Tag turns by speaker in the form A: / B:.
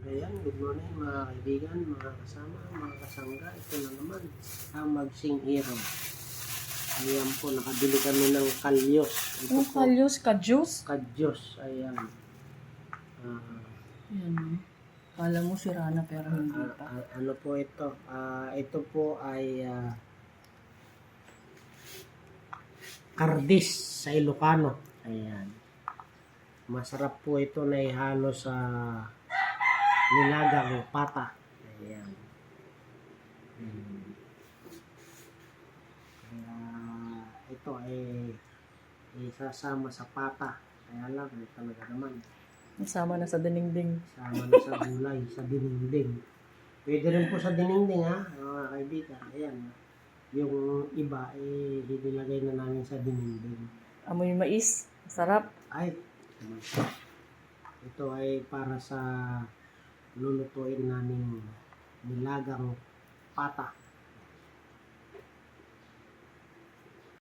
A: Ayan, good morning mga kaibigan, mga kasama, mga kasangga. Ito na naman ang magsing-iro. Ayan po, nakabili kami ng kalyos. Ito po,
B: kalyos? Kadyos?
A: kadyos. Ayan.
B: Yan. Kala mo sira na pero hindi pa.
A: Ano po ito? Ito po ay kardis sa Ilocano. Ayan. Masarap po ito na ihalo sa nilagang pata. Ayan. Ito ay isasama sa pata. Kaya lang, talaga naman.
B: Nasama na sa dinengding.
A: Sama na sa gulay, sa dininding. Pwede rin po sa dininding ha, mga kaibigan. Ayan. Yung iba, hinilagay na namin sa dininding.
B: Amoy mais. Masarap.
A: Ay, ito ay para sa lulutuin namin nilagang pata.